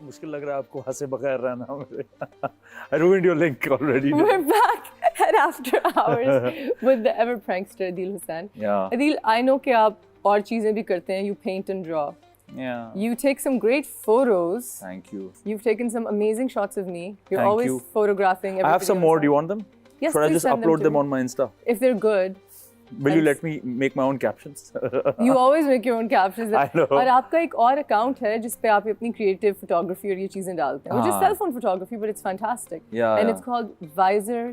मुश्किल लग रहा है आपको हंसे बगैर रहना मुझे. I ruined your link already. We're back at After Hours with the ever prankster Adil Hussain. Yeah. Adil, I know कि आप और चीजें भी करते हैं. You paint and draw. Yeah. You take some great photos. Thank you. You've taken some amazing shots of me. You're Thank always you. photographing. I have some more. Do you want them? Yes, Should I please just send upload to them me. on my Insta? If they're good. Will you let me make my own captions? You always make your own captions. I know. और आपका एक और account है जिस पे आप अपनी creative photography और ये चीजें डालते हैं. Which is cell phone photography, but it's fantastic. Yeah. And it's called Visor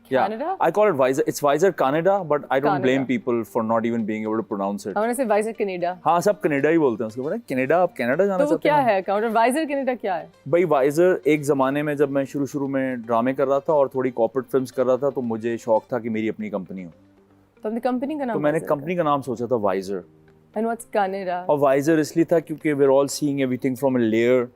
Canada. Yeah. I call it Visor. It's Visor Canada, but I don't Canada. blame people for not even being able to pronounce it. I want to say Visor Canada. हाँ सब Canada ही बोलते हैं उसको. बोला Canada, आप Canada जाना तो वो चाहते क्या हैं? है account और Visor Canada क्या है? भाई वाइजर एक ज़माने में जब मैं शुरू में ड्रामे कर रहा था और थोड़ी कॉर्पोरेट फिल्म्स कर रहा था तो मुझे शौक था कि मेरी अपनी कंपनी हो. तो अपनी कंपनी का नाम तो मैंने Visor कंपनी का नाम सोचा था वाइजर. है. And what's Canada? और वाइजर इसलिए था क्योंकि we're all seeing everything from a layer.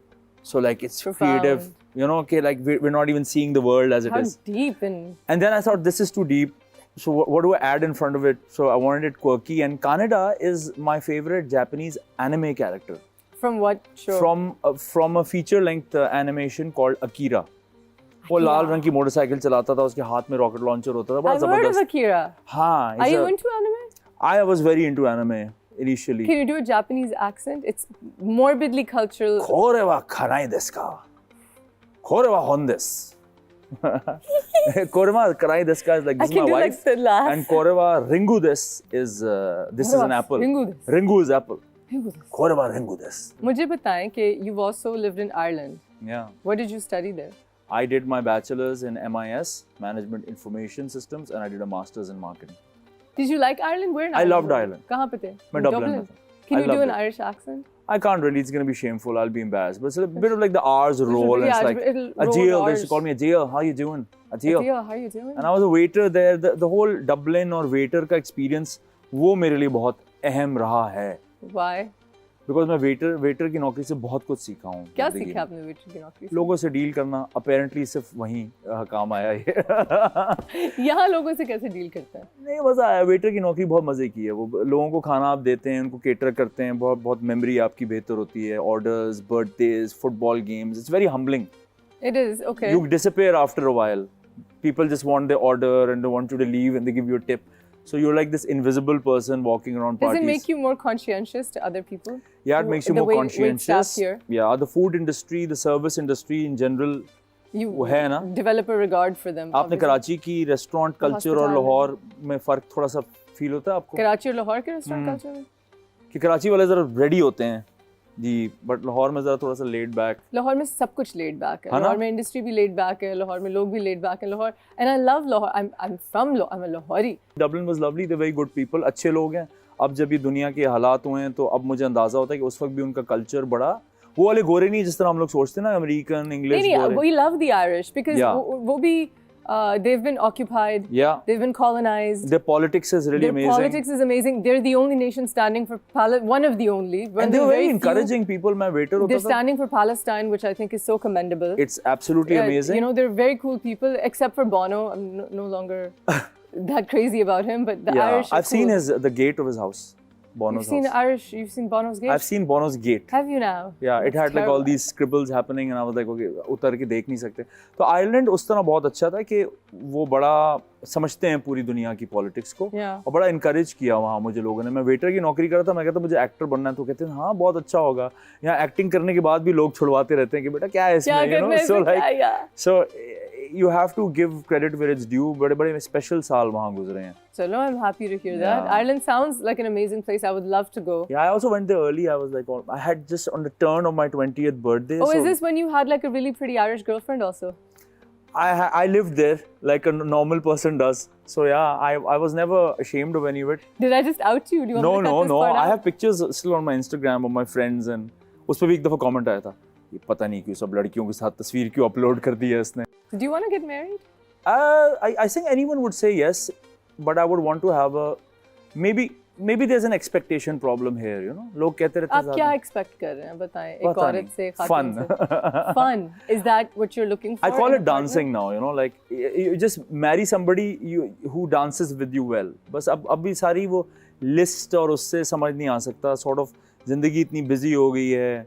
So like it's Profound. creative. You know, okay, like we're not even seeing the world as it How is. deep and And then I thought this is too deep. So what do I add in front of it? So I wanted it quirky. And Kaneda is my favorite Japanese anime character. from what show? From a feature-length animation called Akira. वो लाल रंग की motorcycle चलाता था, उसके हाथ में rocket launcher होता था, बड़ा I've heard of जबरदस्त. Akira. हाँ. Are you into anime? I was very into anime initially. Can you do a Japanese accent? It's morbidly cultural. これは辛いですか? これは本です. これは辛いですか is like I this is can my do like wife. the last. And これはリンゴです is this is an apple. Ringu desu. Ringu is apple. Ringu desu. これはリンゴです. मुझे बताएं कि you've also lived in Ireland. Yeah. What did you study there? I did my bachelor's in MIS, Management Information Systems, and I did a master's in marketing. Did you like Ireland? Where in I Ireland? loved were you? Ireland. कहाँ पे थे? मैं Dublin में था. Can I you do loved an it. Irish accent? I can't really, it's going to be shameful, I'll be embarrassed. But it's a bit of like the R's roll, and yeah, it's like, it'll roll Ajeel, they Rs. used to call me Ajeel, how you doing? Ajeel. Adil, how are you doing? And I was a waiter there. The whole Dublin और waiter का experience, वो मेरे लिए बहुत अहम रहा है. Why? Because मैं waiter की नौकरी से बहुत कुछ सीखा हूँ. क्या जिंदगी सीखा में. आपने वेटर की नौकरी से? लोगों से डील करना apparently सिर्फ वहीं काम आया ये. यहाँ लोगों से कैसे डील करते हैं? नहीं मज़ा आया. वेटर की नौकरी बहुत मज़े की है. वो लोगों को खाना आप देते हैं, उनको केटर करते हैं, बहुत मेमोरी आपकी बेहतर होती है. Orders, birthdays, football games, it's very humbling. It is, okay. You disappear after a while. People just want their order and they want you to leave and they give you a tip. So you're like this invisible person walking around Does parties. it make you more conscientious to other people? Yeah, it makes you The more wait conscientious. staff here. Yeah, the food industry, the service industry in general. You वो है ना? develop a regard for them. आपने कराची की restaurant culture और लाहौर में फ़र्क थोड़ा सा फील होता है आपको? कराची और लाहौर के रेस्टोरेंट कल्चर में? कि कराची वाले ज़रा रेडी होते हैं जी, बट लाहौर में ज़रा थोड़ा सा लेड बैक. लाहौर में सब कुछ laid back है. है ना? लाहौर में इंडस्ट्री भी laid back है. लाहौर में लोग भी laid back हैं. Lahore, and I love Lahore. I'm a Lahori. Dublin was lovely, they're very good people, अच्छे लोग हैं. अब जब ये दुनिया के हालात हुए हैं तो अब मुझे अंदाज़ा होता है कि उस वक्त भी उनका कल्चर बड़ा वो वाले गोरे नहीं जिस तरह हम लोग सोचते हैं ना, अमेरिकन, इंग्लिश नहीं, गोरे. we love the Irish because Yeah. वो भी they've been occupied. Yeah. They've been colonized. Their politics is really Their amazing. politics is amazing. They're the only nation standing for one of the only. And they were very encouraging people. मैं waiter They're होता था. standing for Palestine, which I think is so commendable. It's absolutely amazing. You know, they're very cool people, except for Bono. I'm no longer that crazy about him, but the Yeah, Irish are I've seen cool. the gate of his house, Bono's You've seen house. you've seen Bono's gate? I've seen Bono's gate. Have you now? Yeah, it That's had like all terrible. these scribbles happening and I was like, okay, उतर के देख नहीं सकते. तो Ireland उस तरह बहुत अच्छा था कि वो बड़ा समझते हैं पूरी दुनिया की पॉलिटिक्स को. Yeah. और बड़ा इनकरेज किया वहाँ मुझे लोगों ने. मैं वेटर की नौकरी कर रहा था, मैं कहता मुझे एक्टर बनना है, तो कहते हैं हाँ बहुत अच्छा होगा. यहाँ एक्टिंग करने के बाद भी लोग छुड़वाते रहते हैं कि बेटा क्या है क्या इसमें, करना है so इसमें, like क्या? so you have to give credit where it's due. बड़े स्पेशल साल वहाँ गुजरे हैं. Chalo, I'm happy to hear that. Yeah. Ireland sounds like an amazing place. I would love to go. Yeah, I also went there early. I was like, I had just on the turn of my 20th birthday. Oh, so is this when you had like a really pretty Irish girlfriend also? I lived there like a normal person does. So yeah, I was never ashamed of any of it. Did I just out you? Do you want me to cut this No. part I out? have pictures still on my Instagram of my friends and उस पर भी एक दफा comment आया था. ये पता नहीं क्यों सब लड़कियों के साथ तस्वीर क्यों अपलोड कर दी है इसने. Do you want to get married? I think anyone would say yes, but I would want to have a maybe there's an expectation problem here, you know. लोग कहते रहते आप क्या expect कर रहे हैं बताएं एक पता औरत नहीं. से खातून Fun. से Fun. Is that what you're looking for? I call in a it dancing now, you know, like you just marry somebody who dances with you well. बस अब भी सारी वो list और उससे समझ नहीं आ सकता. Sort of जिंदगी इतनी busy हो गई है.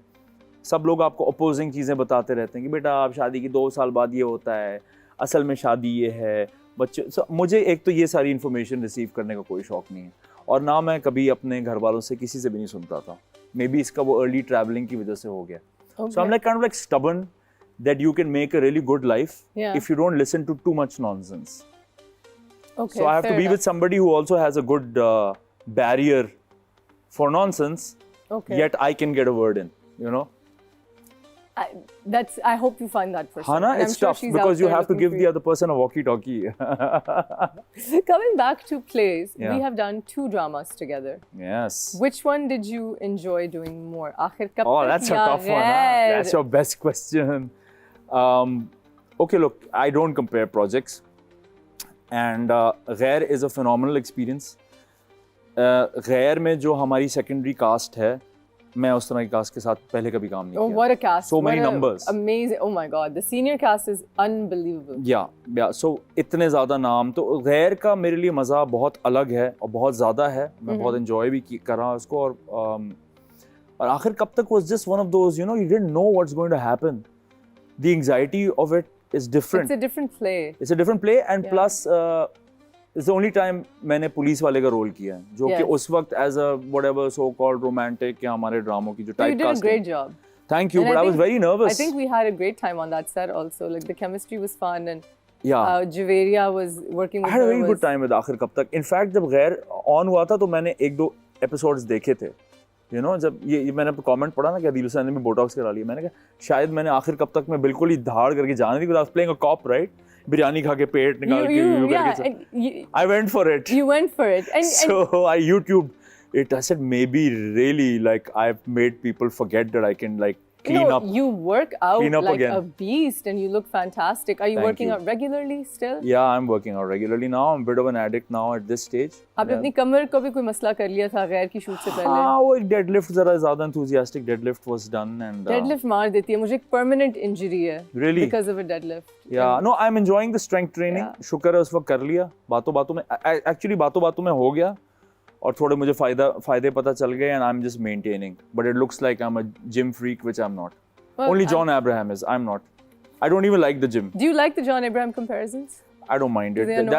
सब लोग आपको अपोजिंग चीज़ें बताते रहते हैं कि बेटा आप शादी की 2 साल बाद ये होता है, असल में शादी ये है, बच्चे मुझे एक तो ये सारी इन्फॉर्मेशन रिसीव करने का कोई शौक़ नहीं है, और ना मैं कभी अपने घर वालों से किसी से भी नहीं सुनता था। मे बी इसका वो अर्ली ट्रैवलिंग की वजह से हो गया। So I'm like kind of like stubborn that you can make a really good life if you don't listen to too much nonsense. Okay, so I have to be enough. with somebody who also has a good barrier for nonsense. Okay. Yet I can get a word in, you know. I hope you find that person. Hana, And it's I'm sure tough she's because out you there have to looking give for the you. other person a walkie-talkie. Coming back to plays, Yeah. we have done 2 dramas together. Yes. Which one did you enjoy doing more? Aakhir Kab Oh, Tak that's a Ya tough one. Huh? Ghair? That's your best question. Okay, look, I don't compare projects. And Ghair is a phenomenal experience. Ghair में जो हमारी secondary cast है, मैं उस तरह की cast के साथ पहले कभी काम नहीं Oh, किया. what a cast. So many What a numbers. Amazing. Oh my God. The senior cast is unbelievable. Yeah. So इतने ज़्यादा नाम, तो गैर का मेरे लिए मज़ा बहुत अलग है और बहुत ज़्यादा है. मैं बहुत enjoy भी कर रहा हूँ उसको, और आखिर कब तक was just one of those, you know, you didn't know what's going to happen. The anxiety of it is different. It's a different play. It's a different play, and Yeah. plus it's the only time मैंने police वाले का role किया है, जो कि Yes. उस वक्त as a whatever so called romantic या हमारे ड्रामों की जो So you type did a casting. great job. Thank you, And but I was think- very nervous. I think we had a great time on that set also. Like the chemistry was fun, and Yeah. Javeria was working with I had a her. very good time with आखिर कब तक. In fact, जब गैर on हुआ था तो मैंने 1-2 episodes देखे थे. You know, जब ये मैंने कमेंट पढ़ा ना कि अदील हुसैन ने भी बोटॉक्स करा लिया, मैंने कहा शायद मैंने आखिर कब तक मैं बिल्कुल ही धाड़ करके जाने दी, because I was playing a cop, right? Biryani खा के पेट निकाल के You, yeah, करके. and you, I went for it. you went for it. And So I YouTubed it. I said maybe really like I've made people forget that I can like clean up. you work out Clean up like again. a beast, and you look fantastic. Are you Thank working you. out regularly still? Yeah, I'm working out regularly now. I'm a bit of an addict now at this stage. आपने अपनी कमर को भी कोई मसला कर लिया था गैर की शूट से पहले? हाँ, वो एक deadlift जरा ज़्यादा enthusiastic deadlift was done, and Deadlift मार देती है मुझे, एक permanent injury है. Really? Because of a deadlift. yeah, no, I'm enjoying the strength training. Yeah. शुक्र है उस वक्त कर लिया, बातों में actually बातों में हो गया, और थोड़े मुझे फायदे पता चल गए, and I'm just maintaining. But it looks like I'm a gym freak, which I'm not. Well, Only John Abraham is. I'm not. I don't even like the gym. Do you like the John Abraham comparisons? I don't mind it. they annoy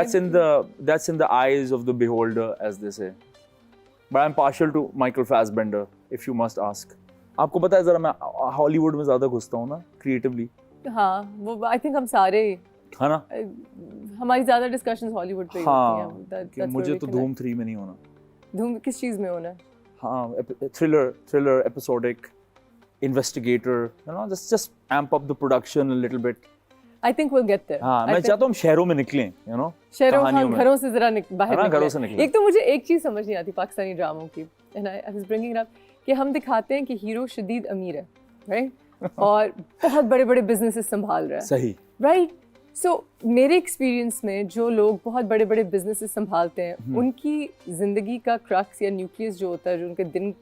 That's in the eyes of the beholder, as they say. But I'm partial to Michael Fassbender, if you must ask. आपको पता है जरा मैं Hollywood में ज़्यादा घुसता हूँ ना creatively. हाँ, वो I think हम सारे हाँ ना? हमारी ज़्यादा discussions Hollywood पे ही होती हैं. हाँ. कि That's मुझे where we तो connect. धूम 3 में नहीं होना. धूम किस चीज़ में होना है? हाँ, thriller, episodic, investigator. You know, just amp up the production a little bit. I think we'll get there. हाँ, I मैं think- चाहता हूँ हम शहरों में निकलें, you know, शहरों कहानियों में. घरों से जरा बाहर है ना, निकलें. घरों से निकलें. एक तो मुझे एक चीज़ समझ नहीं आती पाकिस्तानी ड्रामों की, and I was bringing it up, कि हम दिखाते हैं कि हीरो शदीद अमीर है, right? और बहुत बड़े-बड़े बिजनेसेस संभाल रहा है, सही. right? So मेरे एक्सपीरियंस में जो लोग बहुत बड़े-बड़े बिजनेसेस संभालते हैं, उनकी जिंदगी का क्रक्स या न्यूक्लियस जो होता है, जो उनके दिन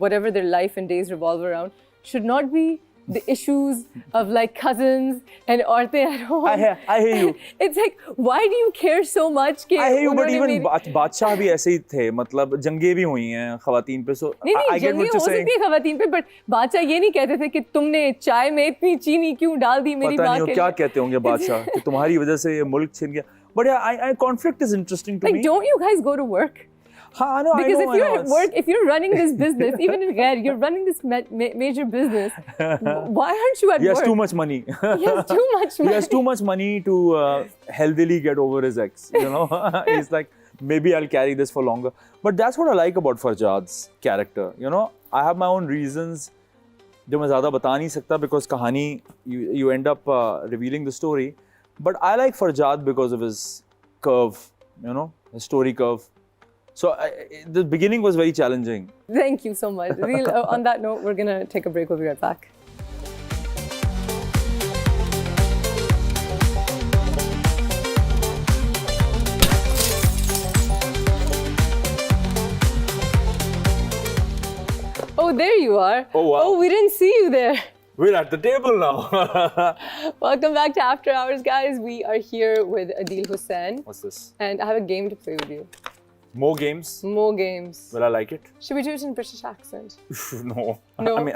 whatever their life and days revolve around, should not be the issues of like cousins and औरतें at home. I hear you. It's like, why do you care so much? कि I hear you, but उन्होंने even मेरी- बादशाह भी ऐसे ही थे, मतलब जंगें भी हुई हैं खवातीन पे, so नहीं I नहीं get जंगी what हो you're saying. सकती है खवातीन पे, बट बादशाह ये नहीं कहते थे कि तुमने चाय में इतनी चीनी क्यों डाल दी मेरी पता माँ नहीं के वो क्या लिए? कहते होंगे बादशाह कि तुम्हारी वजह से ये मुल्क छिन गया. But yeah, conflict is interesting to Like, me. don't you guys go to work? हाँ, no, Because I know, if you're I know, at it's- work, if you're running this business, even in Ghair, you're running this major business. Why aren't you at he has work? too much money. He has too much He money. has too much money to healthily get over his ex, you know. He's like, maybe I'll carry this for longer. But that's what I like about Farjad's character, you know. I have my own reasons जो मैं ज़्यादा बता नहीं सकता, because कहानी you end up revealing the story. But I like Farjad because of his curve, you know, his story curve. So the beginning was very challenging. Thank you so much. On that note, we're gonna take a break. We'll be right back. Oh, there you are. Oh, wow. Oh, we didn't see you there. We're at the table now. Welcome back to After Hours, guys. We are here with Adil Hussain, What's this? and I have a game to play with you. More games? More games. Will I like it? Should we do it in British accent? No. No. I mean,